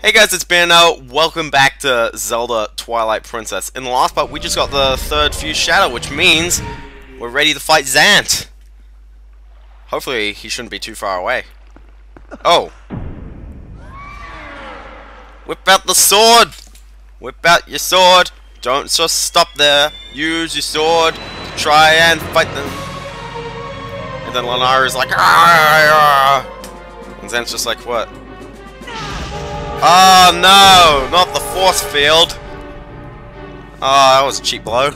Hey guys, it's Bando. Welcome back to Zelda Twilight Princess. In the last part, we just got the third fused shadow, which means we're ready to fight Zant. Hopefully, he shouldn't be too far away. Oh. Whip out the sword! Whip out your sword! Don't just stop there. Use your sword to try and fight them. And then Lanara's like, "Arr!" And Zant's just like, what? Oh no! Not the force field! Oh, that was a cheap blow.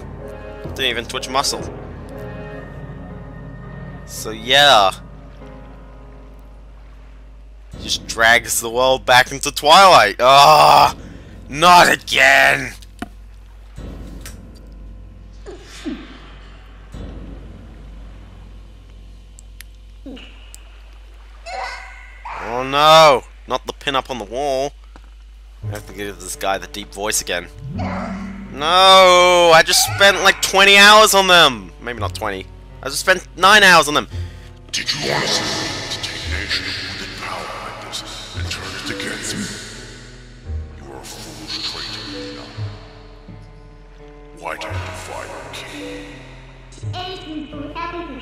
Didn't even twitch a muscle. So yeah. He just drags the world back into Twilight. Ah, oh, not again! Oh no! Not the pin up on the wall. I have to give this guy the deep voice again. No! I just spent like 20 hours on them! Maybe not 20. I just spent 9 hours on them. Did you honestly mean to take an ancient wooden power like this and turn it against me? You are a foolish traitor now. Why don't you defy your king?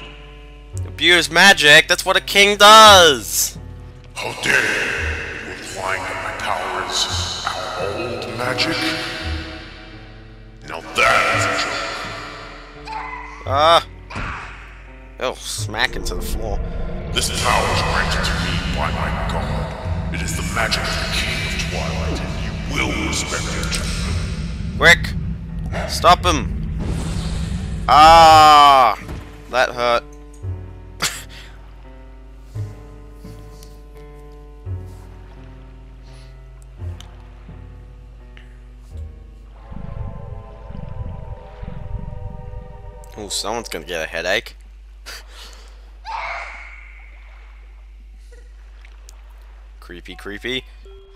Abuse magic, that's what a king does! How dare you? You're implying that my power is our old magic? Now that is a joke. Oh, smack into the floor. This power is granted to me by my god. It is the magic of the King of Twilight, and you will respect it. Quick! Stop him! Ah! That hurt. Oh, someone's gonna get a headache. Creepy, creepy.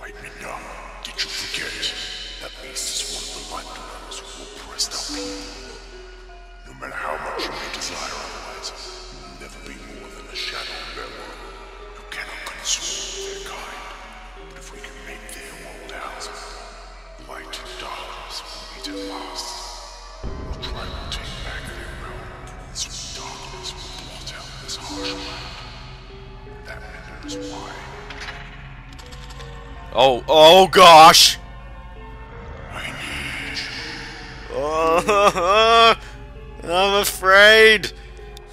Right now, did you forget that Beast is one of the light dwellers who will oppress our people? No matter how much you may desire otherwise, you will never be more than a shadow of their world. You cannot consume their kind, but if we can make their world house, light and darkness will meet at last. We'll try to take back their realm. Sweet darkness will blot out this harsh land. That is why. Oh gosh! I need you. Oh, I'm afraid!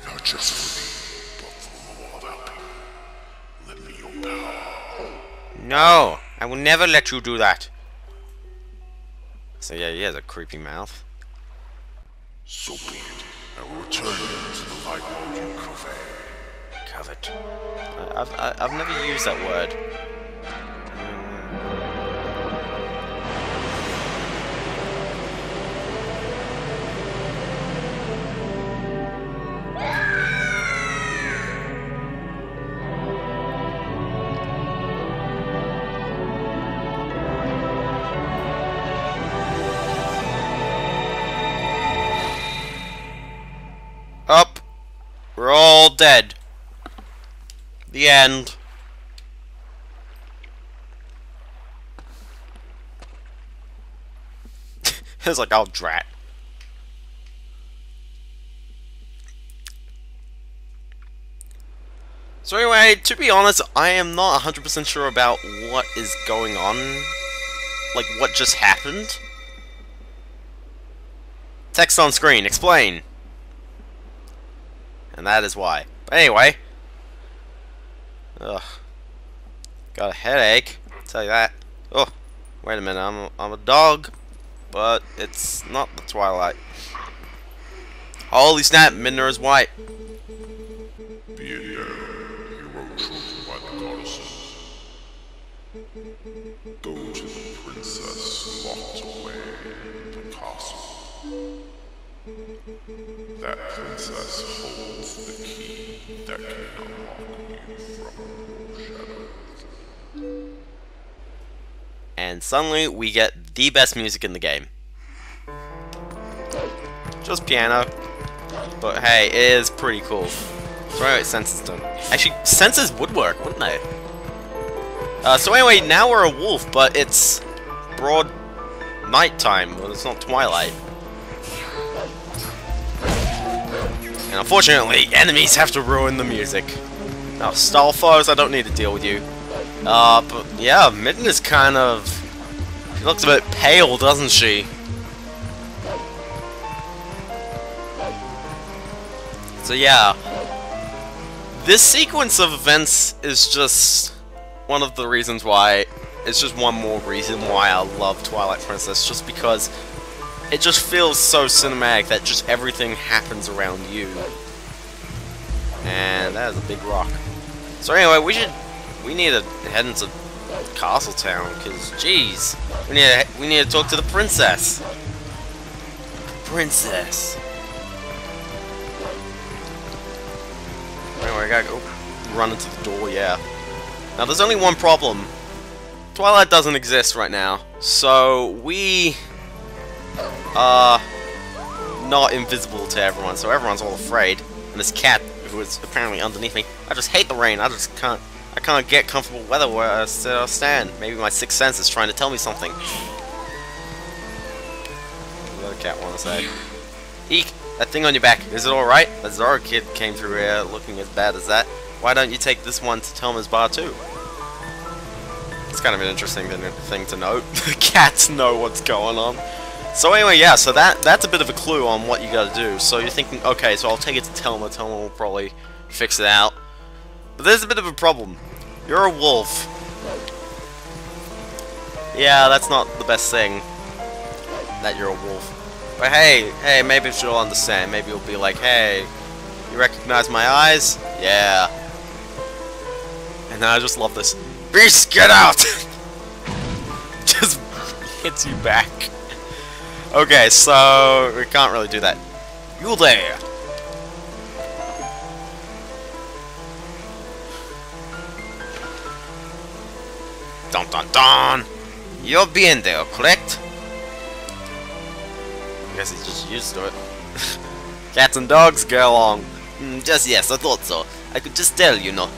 Not just for me, but for all of our people. Lend me your power. No! I will never let you do that! So yeah, he has a creepy mouth. So be it. I will return you to the light world you covet. Covet. I've never used that word. Up. We're all dead. The end. It's like, oh, Drat. So anyway, to be honest, I am not 100% sure about what is going on. Like, what just happened. Text on screen, explain. And that is why. But anyway. Ugh. Got a headache. I'll tell you that. Oh, wait a minute. I'm a dog. But it's not the Twilight. Holy snap, Midna is white. Be it hero chosen by the goddesses. Go to the princess locked away in the castle. That princess holds the key that can unlock you from your shadows. And suddenly we get the best music in the game. Just piano. But hey, it is pretty cool. Throw out senses done. Actually, senses would work, wouldn't they? So anyway, now we're a wolf, but it's broad nighttime. Well, it's not twilight. And unfortunately, enemies have to ruin the music. Now, stall foes, I don't need to deal with you. But yeah, Midden is kind of... She looks a bit pale, doesn't she? So yeah, this sequence of events is just one of the reasons why, it's just one more reason why I love Twilight Princess, just because it just feels so cinematic that just everything happens around you. And that is a big rock. So anyway, we need to head into Castletown, because jeez, we need to talk to the princess. Princess. Anyway, I gotta go run into the door, yeah. Now, there's only one problem. Twilight doesn't exist right now, so we are not invisible to everyone, so everyone's all afraid. And this cat, who is apparently underneath me, I just hate the rain. I can't get comfortable weather where I stand. Maybe my sixth sense is trying to tell me something. What does the cat want to say? Eek! That thing on your back, is it alright? The Zora kid came through here looking as bad as that. Why don't you take this one to Telma's bar too? It's kind of an interesting thing to note. The cats know what's going on. So anyway, yeah, so that's a bit of a clue on what you gotta do. So you're thinking, okay, so I'll take it to Telma. Telma will probably fix it out. But there's a bit of a problem. You're a wolf. Yeah, that's not the best thing, that you're a wolf. But hey, maybe she'll understand. Maybe you'll be like, hey, you recognize my eyes? Yeah. And I just love this. Beast, get out! Just hits you back. Okay, so we can't really do that. You there! Dun dun dun! You're being there, correct? I guess he's just used to it. Cats and dogs get along. Just yes, I thought so. I could just tell, you know.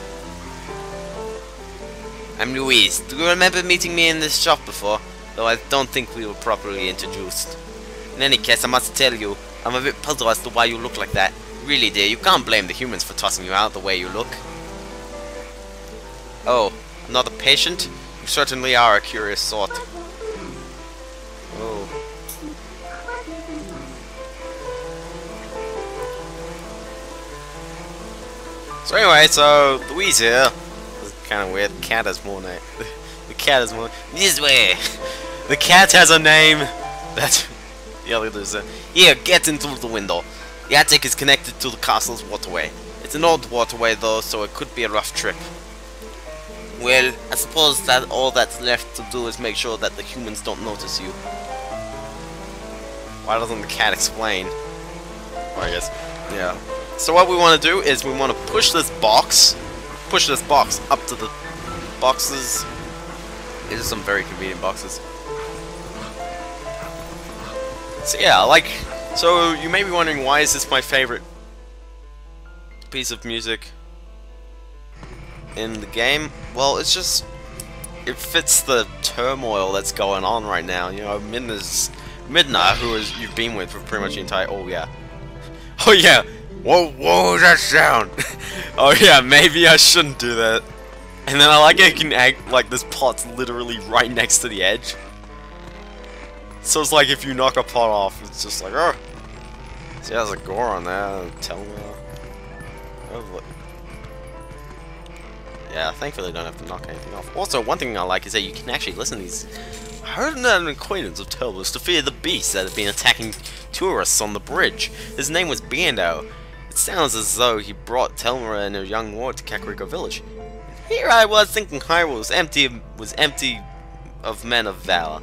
I'm Louise. Do you remember meeting me in this shop before? Though I don't think we were properly introduced. In any case, I must tell you, I'm a bit puzzled as to why you look like that. Really, dear, you can't blame the humans for tossing you out the way you look. Oh, not a patient? You certainly are a curious sort. Oh. So anyway, so Louise here. It's kind of weird. The cat has more name. The cat has more. This way. The cat has a name. That's the other is. Here, get into the window. The attic is connected to the castle's waterway. It's an old waterway though, so it could be a rough trip. Well, I suppose that all that's left to do is make sure that the humans don't notice you. Why doesn't the cat explain? Or I guess, yeah. So what we want to do is we want to push this box up to the boxes. These are some very convenient boxes. So yeah, so you may be wondering, why is this my favorite piece of music in the game? Well, it's just, it fits the turmoil that's going on right now. You know, Midna, who you've been with for pretty much the entire, oh yeah, what was that sound? Oh yeah, maybe I shouldn't do that. And then I like it can act like this pot's literally right next to the edge. So it's like if you knock a pot off, it's just like, oh. See, there's a gore on there. Tell me. Yeah, thankfully I don't have to knock anything off. Also, one thing I like is that you can actually listen to these. I heard an acquaintance of Telma's to fear the beasts that have been attacking tourists on the bridge. His name was Biendo. It sounds as though he brought Telma and her young ward to Kakariko village. Here I was thinking Hyrule was empty of men of valor.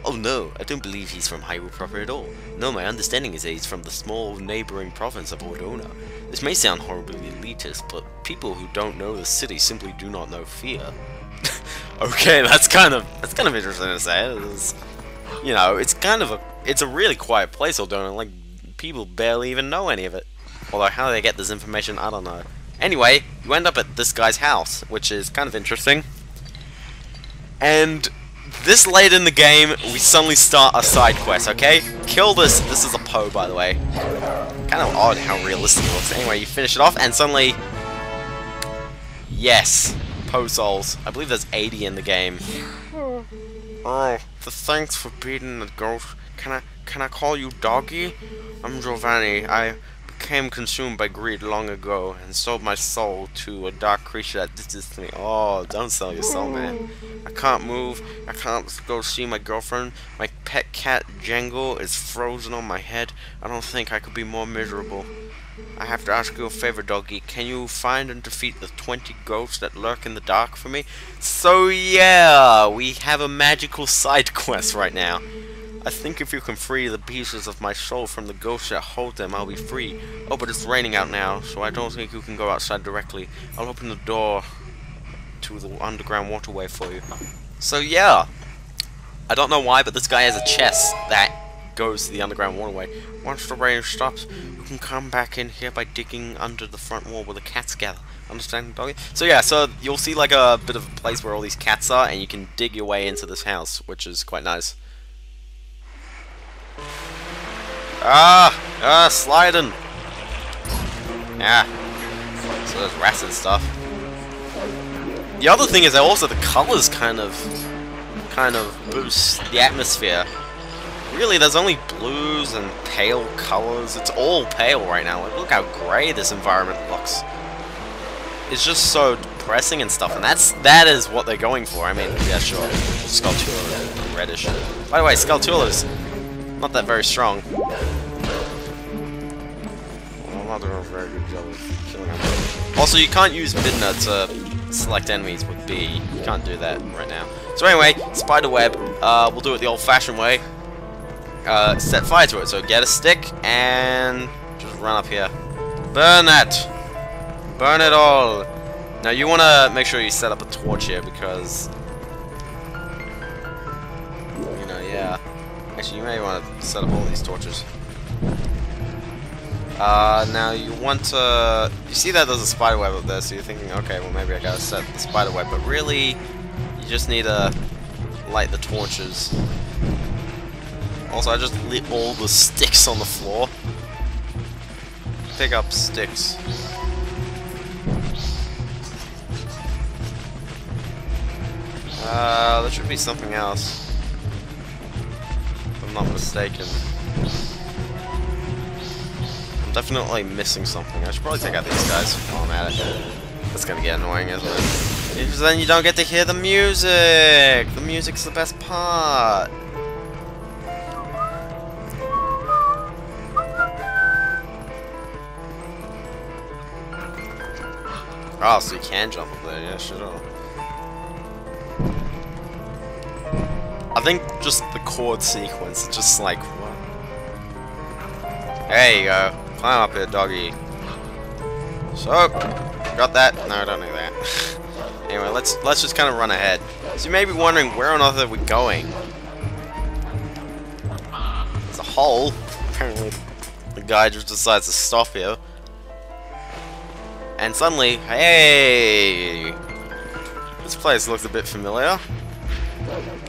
Oh no, I don't believe he's from Hyrule proper at all. No, my understanding is that he's from the small neighboring province of Ordona. This may sound horribly elitist, but people who don't know the city simply do not know fear. Okay, that's kind of interesting to say. It's, you know, it's a really quiet place, Ordona. Like, people barely even know any of it. Although how they get this information, I don't know. Anyway, you end up at this guy's house, which is kind of interesting. And this late in the game, we suddenly start a side quest, okay? Kill this. This is a Poe, by the way. Kind of odd how realistic it looks. Anyway, you finish it off, and suddenly... Yes. Poe souls. I believe there's 80 in the game. Oh, thanks for beating the ghost. Can I call you Doggy? I'm Giovanni. I became consumed by greed long ago and sold my soul to a dark creature that did this to me. Oh, don't sell your soul, man. I can't move. I can't go see my girlfriend. My pet cat, Jango, is frozen on my head. I don't think I could be more miserable. I have to ask you a favor, Doggy. Can you find and defeat the 20 ghosts that lurk in the dark for me? So yeah, we have a magical side quest right now. I think if you can free the pieces of my soul from the ghosts that hold them, I'll be free. Oh, but it's raining out now, so I don't think you can go outside directly. I'll open the door to the underground waterway for you. So yeah, I don't know why, but this guy has a chest that goes to the underground waterway. Once the rain stops, you can come back in here by digging under the front wall where the cats gather. Understand, Doggy? So yeah, so you'll see like a bit of a place where all these cats are, and you can dig your way into this house, which is quite nice. Sliding. Yeah. So there's rats and stuff. The other thing is that also the colors kind of boost the atmosphere. Really, there's only blues and pale colors. It's all pale right now. Like, look how grey this environment looks. It's just so depressing and stuff, and that is what they're going for. I mean, yeah, sure. Skulltula is reddish. By the way, Skulltula's not that very strong. I'm not doing a very good job of killing them. Also, you can't use Midna to select enemies with B. You can't do that right now. So anyway, spiderweb. We'll do it the old-fashioned way. Set fire to it. So get a stick and just run up here. Burn that. Burn it all. Now you want to make sure you set up a torch here because, you know, yeah. Actually, you may want to set up all these torches. Now you want to... You see that there's a spider web up there, so you're thinking, okay, well maybe I gotta set the spider web, but really, you just need to light the torches. Also, I just lit all the sticks on the floor. Pick up sticks. There should be something else. If I'm not mistaken. I'm definitely missing something. I should probably take out these guys while I'm at it. That's gonna get annoying, isn't it? Because then you don't get to hear the music! The music's the best part! Oh, so you can jump up there, yeah, sure. I think just the chord sequence, it's just like, what? There you go. Climb up here, Doggy. So, got that? No, I don't need that. Anyway, let's just kind of run ahead. So you may be wondering, where on earth are we going? There's a hole. Apparently, the guy just decides to stop here. And suddenly, hey! This place looks a bit familiar.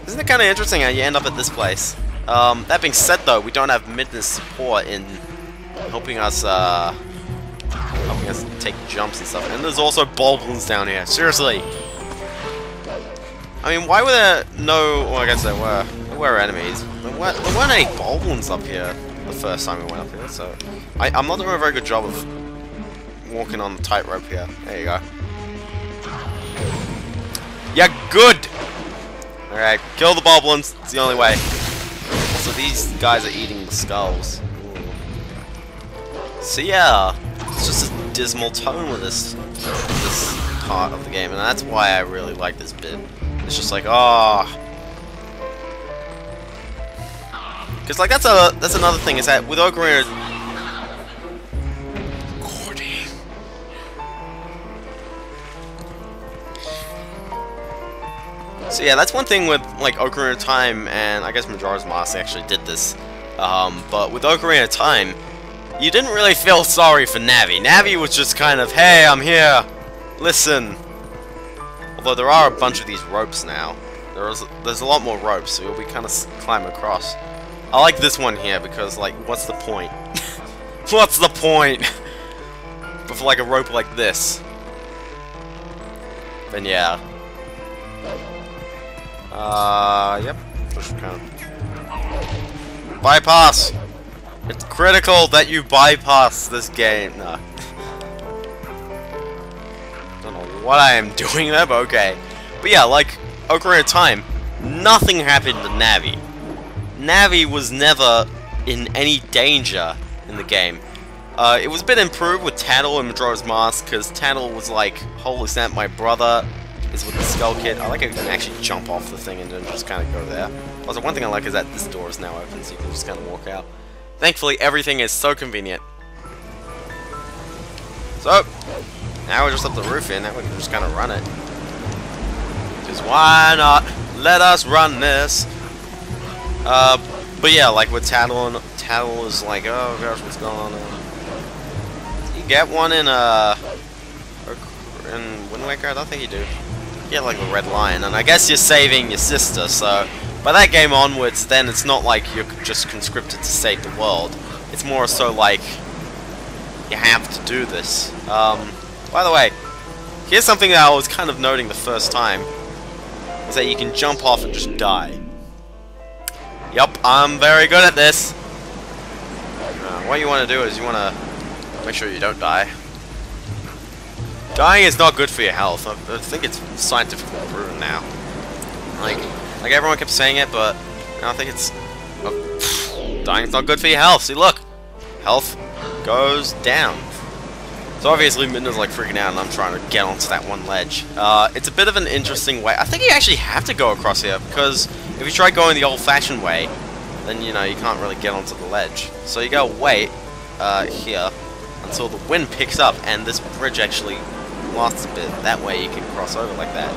Isn't it kind of interesting how you end up at this place? That being said, though, we don't have Midna's support in helping us take jumps and stuff. And there's also boblins down here. Seriously. I mean, why were there no... Well, I guess there were enemies. There weren't any boblins up here the first time we went up here, so... I'm not doing a very good job of walking on the tightrope here. There you go. Yeah, good! Alright, kill the boblins. It's the only way. Also, these guys are eating the skulls. Ooh. So yeah, it's just a dismal tone with this part of the game, and that's why I really like this bit. It's just like, oh, because like that's another thing is that with Ocarina. So yeah, that's one thing with like Ocarina of Time, and I guess Majora's Mask actually did this. But with Ocarina of Time, you didn't really feel sorry for Navi. Navi was just kind of, hey, I'm here, listen. Although there are a bunch of these ropes now. there's a lot more ropes, so you'll be kind of climbing across. I like this one here because, like, what's the point? What's the point? But for like a rope like this, then yeah. Yep. Just kind of bypass. It's critical that you bypass this game. No. Don't know what I am doing there, but okay. But yeah, like Ocarina of Time, nothing happened to Navi. Navi was never in any danger in the game. It was a bit improved with Tattle and Majora's Mask, because Tattle was like, holy snap, my brother is with the Skull Kid. I like how you can actually jump off the thing and then just kind of go there. Also, one thing I like is that this door is now open, so you can just kind of walk out. Thankfully, everything is so convenient. So, now we're just up the roof here, now we can just kind of run it. Because why not? Let us run this! But yeah, like with Tattle, and Tattle is like, oh gosh, what's going on now? You get one in Wind Waker? I don't think you do. You get like a red lion, and I guess you're saving your sister, so by that game onwards, then it's not like you're just conscripted to save the world. It's more so like, you have to do this. By the way, here's something that I was kind of noting the first time, is that you can jump off and just die. Yup, I'm very good at this. What you want to do is you want to make sure you don't die. Dying is not good for your health. I think it's scientifically proven now. Like everyone kept saying it, but I don't think it's... dying's not good for your health. See, look! Health goes down. So obviously Midna's like freaking out and I'm trying to get onto that one ledge. It's a bit of an interesting way. I think you actually have to go across here, because if you try going the old-fashioned way, then, you know, you can't really get onto the ledge. So you gotta wait here until the wind picks up and this bridge actually lasts a bit. That way you can cross over like that.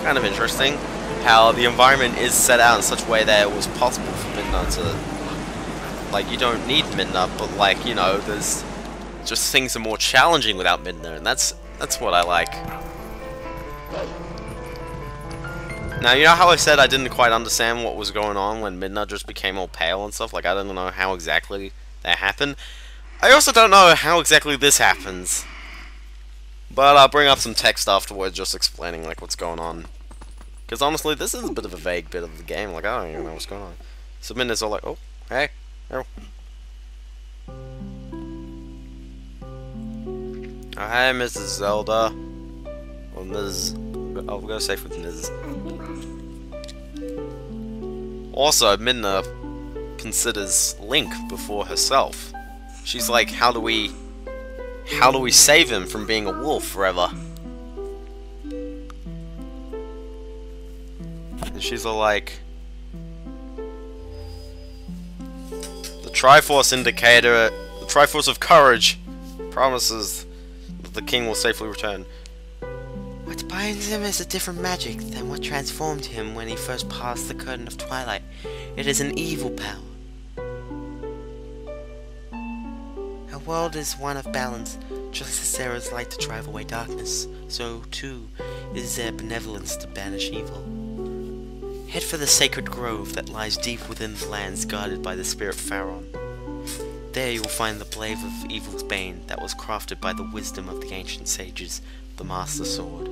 Kind of interesting how the environment is set out in such a way that it was possible for Midna to... like, you don't need Midna, but, like, you know, there's... just things are more challenging without Midna, and that's what I like. Now, you know how I said I didn't quite understand what was going on when Midna just became all pale and stuff? Like, I don't know how exactly that happened. I also don't know how exactly this happens. But I'll bring up some text afterwards just explaining, like, what's going on. Because honestly, this is a bit of a vague bit of the game. Like, I don't even know what's going on. So Midna's all like, oh, hey, oh. Hi, Mrs. Zelda. Or Ms. I'll go safe with Ms. Also, Midna considers Link before herself. She's like, how do we save him from being a wolf forever? And she's all like, the Triforce indicator, the Triforce of Courage, promises that the king will safely return. What binds him is a different magic than what transformed him when he first passed the curtain of Twilight. It is an evil power. Our world is one of balance. Just as there is light to drive away darkness, so too is there benevolence to banish evil. Head for the sacred grove that lies deep within the lands guarded by the spirit Pharaon. There you will find the blade of evil's bane that was crafted by the wisdom of the ancient sages, the Master Sword.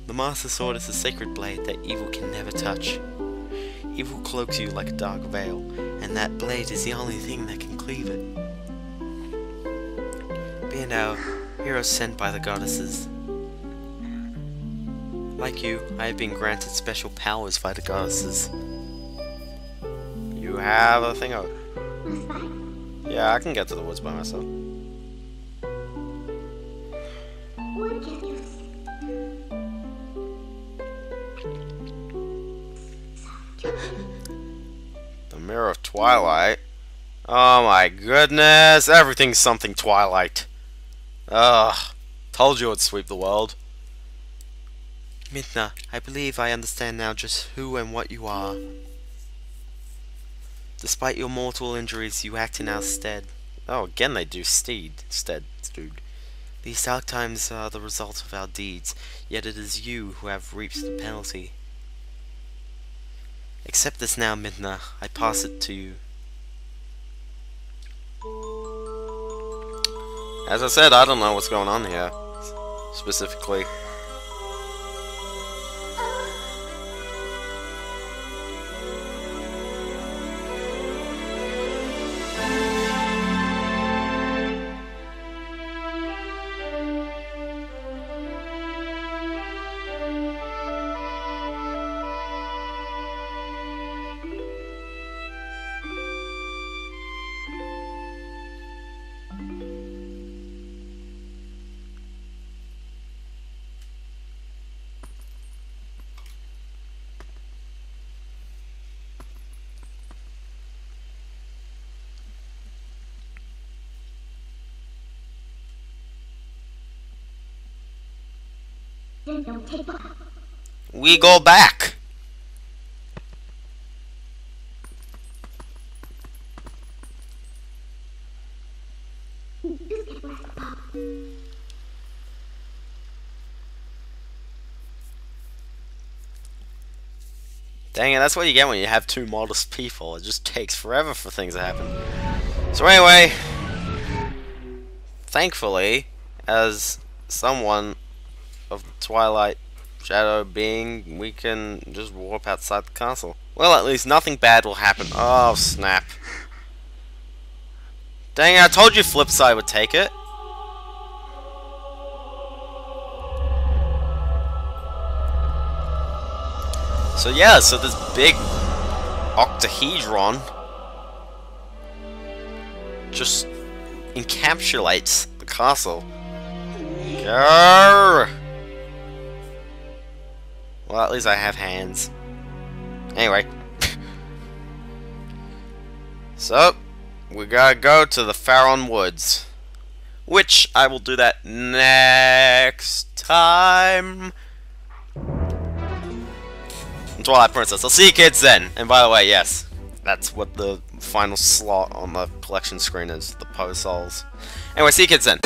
The Master Sword is a sacred blade that evil can never touch. Evil cloaks you like a dark veil, and that blade is the only thing that can cleave it. Being our heroes sent by the goddesses. Like you, I have been granted special powers by the goddesses. You have a thing of... Yeah, I can get to the woods by myself. The Mirror of Twilight? Oh my goodness, everything's something Twilight. Ugh, told you it'd sweep the world. Midna, I believe I understand now just who and what you are. Despite your mortal injuries, you act in our stead. Oh, again they do steed. These dark times are the result of our deeds, yet it is you who have reaped the penalty. Accept this now, Midna. I pass it to you. As I said, I don't know what's going on here. Specifically. We go back. Dang it, that's what you get when you have two modest people. It just takes forever for things to happen. So anyway, thankfully, as someone of the Twilight Shadow being, we can just warp outside the castle. Well, at least nothing bad will happen. Oh, snap. Dang it, I told you Flipside would take it. So yeah, so this big octahedron just encapsulates the castle. Grrr. Well, at least I have hands. Anyway. So, we gotta go to the Faron Woods. Which, I will do that next time. Twilight Princess. I'll see you kids then. And by the way, yes, that's what the final slot on the collection screen is. The Poe Souls. Anyway, see you kids then.